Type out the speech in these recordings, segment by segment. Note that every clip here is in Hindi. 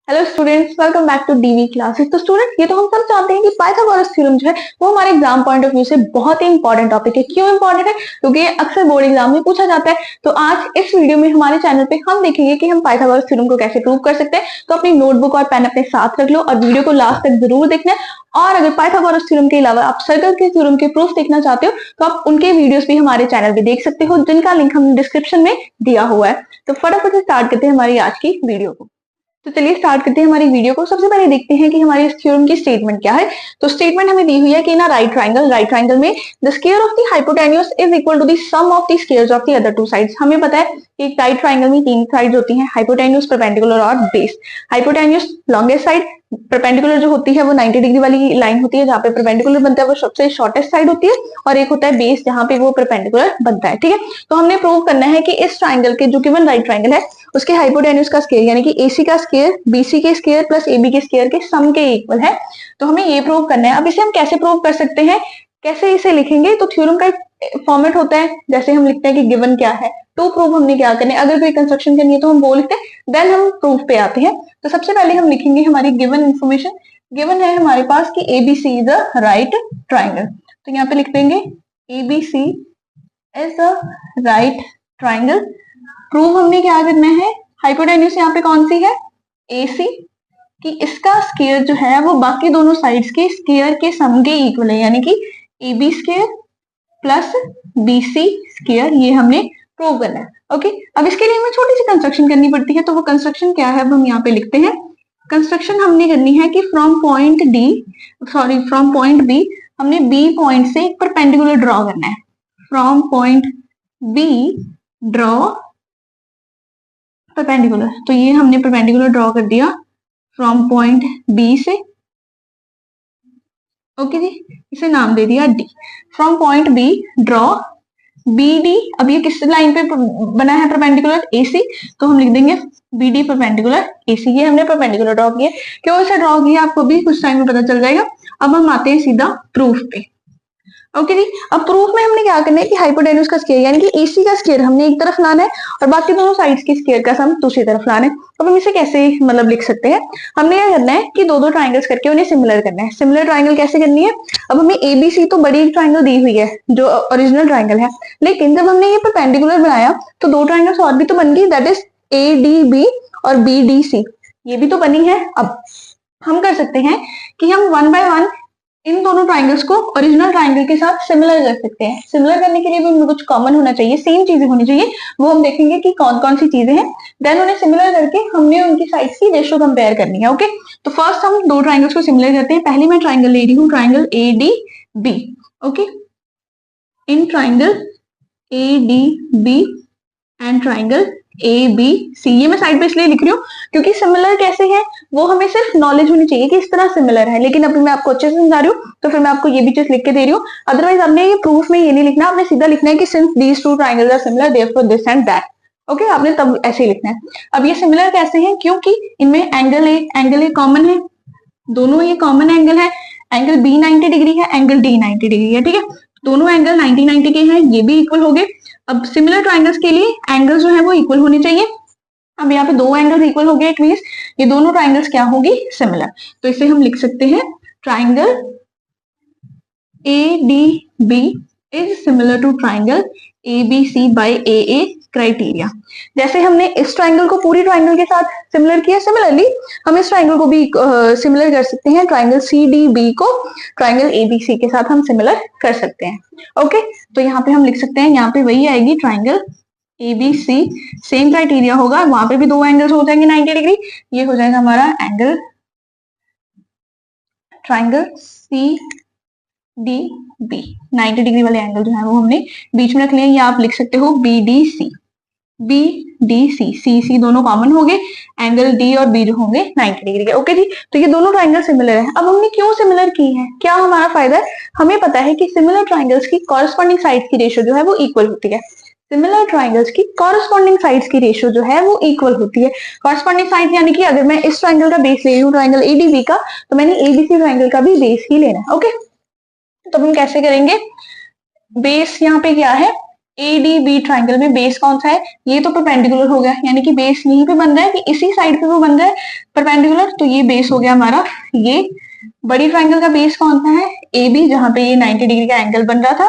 Hello students, welcome back to DV classes. तो स्टूडेंट, ये तो हम सब जानते हैं कि पाइथागोरस थ्योरम जो है वो हमारे एग्जाम पॉइंट ऑफ व्यू से बहुत ही इंपॉर्टेंट टॉपिक है। क्यों इंपॉर्टेंट है? क्योंकि ये अक्सर बोर्ड एग्जाम में पूछा जाता है। तो आज इस वीडियो में हमारे चैनल पे हम देखेंगे कि हम पाइथागोरस थ्योरम को कैसे प्रूव कर सकते हैं। तो अपनी नोटबुक और पेन अपने साथ रख लो और वीडियो को लास्ट तक जरूर देखना है। और अगर पाइथागोरस थ्योरम के अलावा आप सर्कल के थ्योरम के प्रूफ देखना चाहते हो तो आप उनके वीडियोस भी हमारे चैनल पे देख सकते हो, जिनका लिंक हमने डिस्क्रिप्शन में दिया हुआ है। तो फटाफट से स्टार्ट करते हैं हमारी आज की वीडियो को। तो चलिए स्टार्ट करते हैं हमारी वीडियो को। सबसे पहले देखते हैं कि हमारे इस थ्योरम की स्टेटमेंट क्या है। तो स्टेटमेंट हमें दी हुई है कि ना राइट ट्राइंगल में the square of the hypotenuse is equal to the sum of the squares of the other two sides. हमें पता है कि एक राइट ट्राइंगल में तीन साइड्स होती हैं, हाइपोटेन्यूज, परपेंडिकुलर और base. Hypotenuse longest side, perpendicular जो होती है वो 90 डिग्री वाली लाइन होती है, जहाँ पे परपेंडिकुलर बनता है वो सबसे शॉर्टेस्ट साइड होती है, और एक होता है बेस जहाँ पे वो परपेंडिकुलर बनता है। ठीक है, तो हमने प्रूव करना है कि इस ट्राइंगल के जो गिवन राइट ट्राइंगल है उसके हाइपोटेन्यूज का स्क्वायर यानी कि AC का स्क्वायर BC के स्क्वायर प्लस AB के स्क्वायर के सम के इक्वल है। तो हमें ये प्रूव करना है। अब इसे हम कैसे प्रूव कर सकते हैं, कैसे इसे लिखेंगे? तो थ्योरम का फॉर्मेट होता है, जैसे हम लिखते हैं कि गिवन क्या है, तो प्रूफ हमने क्या करना है। अगर कोई कंस्ट्रक्शन करनी है तो हम वो लिखते हैं, देन हम प्रूफ पे आते हैं। तो सबसे पहले हम लिखेंगे हमारी गिवन इंफॉर्मेशन। गिवन है हमारे पास कि ABC is a right triangle. तो यहाँ पे लिख देंगे ABC is a right triangle. Prove हमने क्या करना है, हाइपोटेन्यूज यहाँ पे कौन सी है, AC, कि इसका स्क्वायर जो है वो बाकी दोनों साइड्स के स्क्वायर के सम के इक्वल है, यानी कि AB square plus BC square. ये हमने प्रूव करना है। ओके, अब इसके लिए हमें छोटी सी कंस्ट्रक्शन करनी पड़ती है। तो वो कंस्ट्रक्शन क्या है, अब हम यहाँ पे लिखते हैं। कंस्ट्रक्शन हमने करनी है कि फ्रॉम पॉइंट B हमने B पॉइंट से एक परपेंडिकुलर ड्रॉ करना है। From point B draw perpendicular. तो ये हमने परपेंडिकुलर ड्रॉ कर दिया फ्रॉम पॉइंट B से। ओके जी, इसे नाम दे दिया D। From point B draw BD। अब ये किस लाइन पे बना है, परपेंडिकुलर AC, तो हम लिख देंगे BD परपेंडिकुलर AC। ये हमने परपेंडिकुलर ड्रॉ किया। क्यों इसे ड्रॉ किया आपको भी कुछ टाइम में पता चल जाएगा। अब हम आते हैं सीधा प्रूफ पे। ओके जी, अब प्रूफ में हमने क्या करना है कि हाइपोटेन्यूज का स्क्वायर यानी कि AC का स्क्वायर हमने एक तरफ लाना है और बाकी दोनों साइड्स के स्क्वायर का सम दूसरी तरफ लाना है। अब हम इसे कैसे मतलब लिख सकते हैं, हमने क्या करना है कि दो दो ट्राइंगल्स करके उन्हें सिमिलर करना है। सिमिलर ट्राइंगल कैसे करनी है, अब हमें ABC तो बड़ी ट्राइंगल दी हुई है जो ओरिजिनल ट्राइंगल है, लेकिन जब हमने ये परपेंडिकुलर बनाया तो दो ट्राइंगल्स और भी तो बन गई, दैट इज ADB और BDC, ये भी तो बनी है। अब हम कर सकते हैं कि हम वन बाय वन इन दोनों ट्राइंगल्स को ओरिजिनल ट्राइंगल के साथ सिमिलर कर सकते हैं। सिमिलर करने के लिए भी उनमें कुछ कॉमन होना चाहिए, सेम चीजें होनी चाहिए। वो हम देखेंगे कि कौन कौन सी चीजें हैं, देन उन्हें सिमिलर करके हमने उनकी साइड्स की रेशियो कंपेयर करनी है। ओके, तो फर्स्ट हम दो ट्राइंगल्स को सिमिलर करते हैं। पहले मैं ट्राइंगल ले रही हूँ, triangle ADB। Okay, in triangle ADB and triangle ABC, ये मैं साइड पे इसलिए लिख रही हूँ क्योंकि सिमिलर कैसे है वो हमें सिर्फ नॉलेज होनी चाहिए कि इस तरह सिमिलर है, लेकिन अभी मैं आपको अच्छे से समझा रही हूँ तो फिर मैं आपको ये भी चीज लिख के दे रही हूँ। अदरवाइज आपने ये प्रूफ में ये नहीं लिखना, आपने सीधा लिखना है कि since these two triangles are similar therefore this and that. Okay, आपने तब ऐसे ही लिखना है। अब ये सिमिलर कैसे है, क्योंकि इनमें एंगल ए कॉमन है, दोनों ये कॉमन एंगल है। एंगल B 90 डिग्री है, एंगल D 90 डिग्री है। ठीक है, दोनों एंगल 90 के हैं, ये भी इक्वल हो गए। अब सिमिलर ट्राइंगल्स के लिए एंगल्स जो है वो इक्वल होने चाहिए। अब यहाँ पे दो एंगल्स इक्वल हो गए, इट मींस ये दोनों ट्राइंगल्स क्या होगी, सिमिलर। तो इसे हम लिख सकते हैं triangle ADB is similar to triangle ABC by AA criteria. जैसे हमने इस ट्राइंगल को पूरी ट्राइंगल के साथ सिमिलर किया, सिमिलरली हम इस ट्राइंगल को भी सिमिलर कर सकते हैं। ट्राइंगल CDB को ट्राइंगल ABC के साथ हम सिमिलर कर सकते हैं। ओके, तो यहाँ पे हम लिख सकते हैं, यहाँ पे वही आएगी ट्राइंगल ABC, सेम क्राइटेरिया होगा, वहां पे भी दो एंगल्स हो जाएंगे 90 डिग्री। ये हो जाएगा हमारा एंगल ट्राइंगल CDB। 90 डिग्री वाले एंगल जो है वो हमने बीच में रख लिया। ये आप लिख सकते हो BDC। CC दोनों कॉमन हो गए, एंगल D और B जो होंगे 90 डिग्री के। ओके जी, तो ये दोनों ट्राइंगल सिमिलर है। अब हमने क्यों सिमिलर की है, क्या हमारा फायदा है, हमें पता है कि सिमिलर ट्राइंगल्स की कॉरस्पॉन्डिंग साइड्स की रेशियो जो है वो इक्वल होती है। सिमिलर ट्राइंगल्स की कॉरस्पॉन्डिंग साइड्स की रेशियो जो है वो इक्वल होती है। कॉरस्पॉन्डिंग साइड्स यानी कि अगर मैं इस ट्राइंगल का बेस ले रही हूँ ट्राइंगल ADB का, तो मैंने ABC ट्राइंगल का भी बेस ही लेना है। ओके, तो हम कैसे करेंगे, बेस यहाँ पे क्या है ADB ट्राइंगल में बेस कौन सा है? ये तो परपेंडिकुलर हो गया, यानी कि बेस यहीं पे बन रहा है कि इसी साइड पे वो बन रहा है परपेंडिकुलर, तो ये बेस हो गया हमारा। ये बड़ी ट्राइंगल का बेस कौन सा है? AB, जहां पे ये 90 डिग्री का एंगल बन रहा था,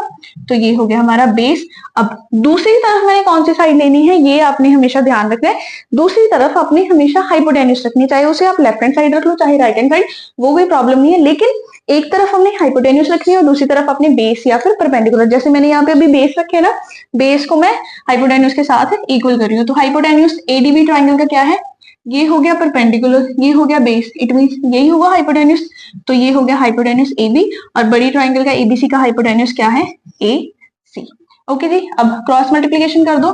तो ये हो गया हमारा बेस। अब दूसरी तरफ मैंने कौन सी साइड लेनी है, ये आपने हमेशा ध्यान रखना है। दूसरी तरफ आपने हमेशा हाइपोटेन्यूज रखनी है, चाहे उसे आप लेफ्ट हैंड साइड रख लो चाहे राइट हैंड साइड, वो कोई प्रॉब्लम नहीं है, लेकिन एक तरफ हमने हाइपोटेन्यूज रखनी है और दूसरी तरफ अपने बेस या फिर परपेंडिकुलर। जैसे मैंने यहाँ पे अभी बेस रखे ना, बेस को मैं हाइपोटेन्यूज के साथ इक्वल कर रही हूँ, तो हाइपोटेन्यूज ADB ट्राइंगल का क्या है? ये हो गया परपेंडिकुलर, ये हो गया बेस, इट मींस यही होगा हाइपोटेन्यूज, तो ये हो गया हाइपोटेन्यूज AB। और बड़ी ट्राइंगल का ABC का हाइपोटेन्यूज क्या है? AC। ओके जी, अब क्रॉस मल्टीप्लीकेशन कर दो,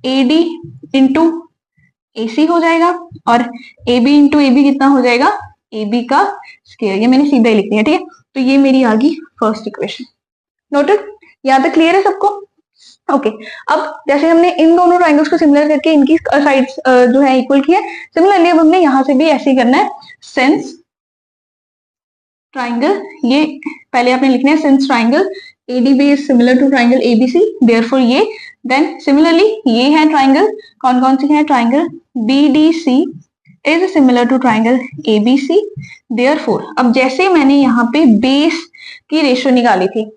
AD इंटू AC हो जाएगा और AB इंटू AB कितना हो जाएगा? AB का स्क्वायर। ये मैंने सीधा ही लिख दिया, ठीक है। तो ये मेरी आ गई फर्स्ट इक्वेशन। नोटेड? यहाँ तक क्लियर है सबको? ओके अब जैसे हमने इन दोनों ट्राइंगल्स को सिमिलर करके इनकी साइड्स जो है इक्वल की है, सिमिलरली अब हमने यहाँ से भी ऐसे ही करना है। सिंस ट्राइंगल, ये पहले आपने लिखना है, since triangle ADB is similar to triangle ABC, therefore ये, देन सिमिलरली ये है ट्राइंगल, कौन कौन सी है? Triangle BDC is similar to triangle ABC, therefore. अब जैसे मैंने यहाँ पे बेस की रेशियो निकाली थी,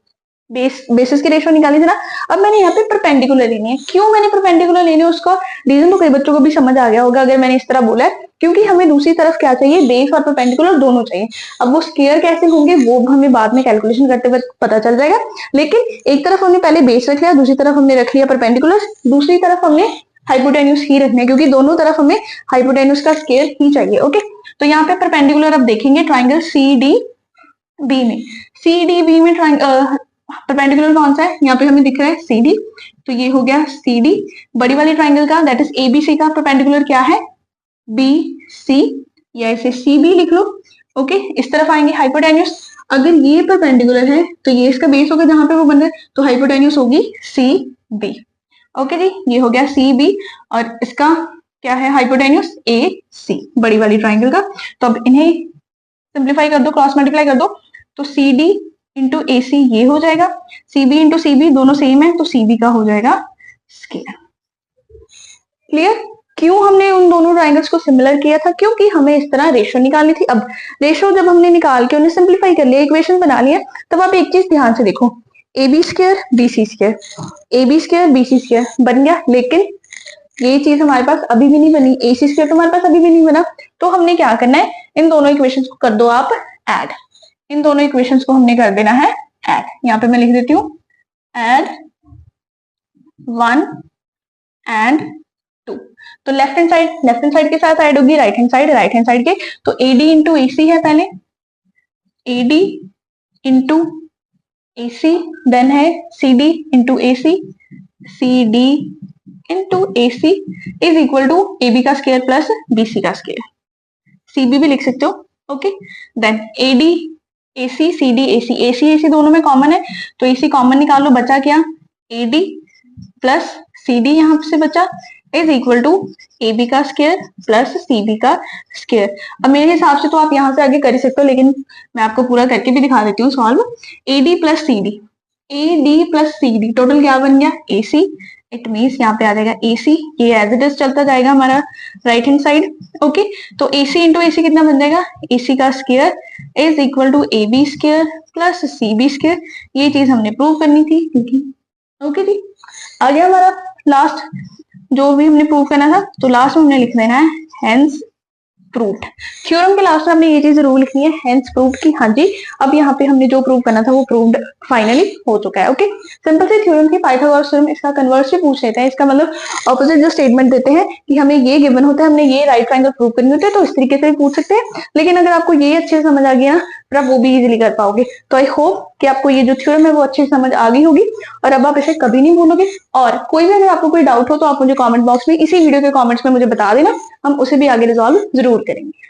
बेसिस की रेशियो निकाली थी ना, अब मैंने यहाँ पे परपेंडिकुलर लेनी है। क्यों मैंने परपेंडिकुलर लेनी है, उसका रीजन तो कई बच्चों को भी समझ आ गया होगा अगर मैंने इस तरह बोला है, क्योंकि हमें दूसरी तरफ क्या चाहिए? बेस और परपेंडिकुलर दोनों चाहिए। अब वो स्क्वायर कैसे होंगे वो हमें बाद में कैलकुलेशन करते वक्त पता चल जाएगा, लेकिन एक तरफ हमने पहले बेस रख लिया, दूसरी तरफ हमने रख लिया परपेंडिकुलर, दूसरी तरफ हमने हाइपोटेन्यूज ही रखने, क्योंकि दोनों तरफ हमें हाइपोटेन्यूज का स्क्वायर ही चाहिए। ओके, तो यहाँ पे परपेंडिकुलर अब देखेंगे ट्राइंगल CDB में, CDB में परपेंडिकुलर कौन सा है? यहाँ पे हमें दिख रहा है CD, तो ये हो गया CD। बड़ी वाली ट्राइंगल का दैट इज ABC का परपेंडिकुलर क्या है? BC, या इसे CB लिख लो। ओके, इस तरफ आएंगे हाइपोटेन्यूज, अगर ये परपेंडिकुलर है तो ये इसका बेस होगा जहां पे वो बन रहा है, तो हाइपोटेन्यूज होगी CB। ओके जी, ये हो गया CB और इसका क्या है? हाइपोटेन्यूज AC, बड़ी वाली ट्राइंगल का। तो अब इन्हें सिंप्लीफाई कर दो, क्रॉस मल्टीप्लाई कर दो, तो CD इंटू AC ये हो जाएगा, CB इंटू CB दोनों सेम है, तो CB का हो जाएगा स्क्वायर। क्लियर? क्यों हमने उन दोनों ट्राइंगल्स को सिमिलर किया था? क्योंकि हमें इस तरह रेशियो निकालनी थी। अब रेशियो जब हमने निकाल के उन्हें सिंप्लीफाई कर लिया, इक्वेशन बना लिया, तब आप एक चीज ध्यान से देखो, AB square BC square, AB square BC square बन गया, लेकिन ये चीज हमारे पास अभी भी नहीं बनी, AC स्क्वायर तो हमारे पास अभी भी नहीं बना। तो हमने क्या करना है, इन दोनों इक्वेशंस को कर दो आप ऐड, इन दोनों इक्वेशंस को हमने कर देना है ऐड। यहाँ पे मैं लिख देती हूँ ऐड 1 एंड 2, तो लेफ्ट हैंड साइड के साथ ऐड होगी राइट हैंड साइड के, तो AD इंटू AC है पहले, AD इंटू AC, देन है CD into AC, CD into AC is equal to AB का स्क्वायर प्लस BC का स्क्वायर, CB भी लिख सकते हो। Okay, then AD AC CD AC, AC AC दोनों में कॉमन है, तो AC कॉमन निकाल लो, बचा क्या? AD प्लस CD यहाँ से बचा इज इक्वल टू AB का स्क्वायर प्लस CB का स्क्वायर। अब मेरे हिसाब से तो आप यहाँ से आगे कर ही सकते हो, लेकिन मैं आपको पूरा करके भी दिखा देती हूँ solve. AD plus CD total क्या बन गया? AC, इट मीन्स यहाँ पे आ जाएगा AC, ये एज इट इज चलता जाएगा हमारा राइट हैंड साइड। ओके, तो AC इंटू AC कितना बन जाएगा? AC का square is equal to AB square plus CB square. ये चीज हमने प्रूव करनी थी, क्योंकि ओके जी, आ गया हमारा लास्ट जो भी हमने प्रूव करना था, तो लास्ट में हमने लिख देना है हेंस प्रूव्ड। थ्योरम के लास्ट में हमने ये चीज जरूर लिखनी है, हेंस प्रूव्ड की हाँ जी, अब यहाँ पे हमने जो प्रूव करना था वो प्रूव्ड फाइनली हो चुका है। ओके, सिंपल सी थ्योरम की पाइथागोरस थ्योरम, इसका कन्वर्स भी पूछ लेते हैं, इसका मतलब ऑपोजिट जो स्टेटमेंट देते हैं कि हमें ये गिवन होता है, हमने ये राइट ट्रायंगल प्रूव करनी होती है, तो इस तरीके से भी पूछ सकते हैं। लेकिन अगर आपको ये अच्छे से समझ आ गया ना, फिर आप वो भी इजीली कर पाओगे। तो आई होप कि आपको ये जो थ्योरम है वो अच्छे से समझ आ गई होगी और अब आप इसे कभी नहीं भूलोगे। और कोई भी अगर आपको कोई डाउट हो तो आप मुझे कमेंट बॉक्स में, इसी वीडियो के कमेंट्स में मुझे बता देना, हम उसे भी आगे रिजॉल्व जरूर करेंगे।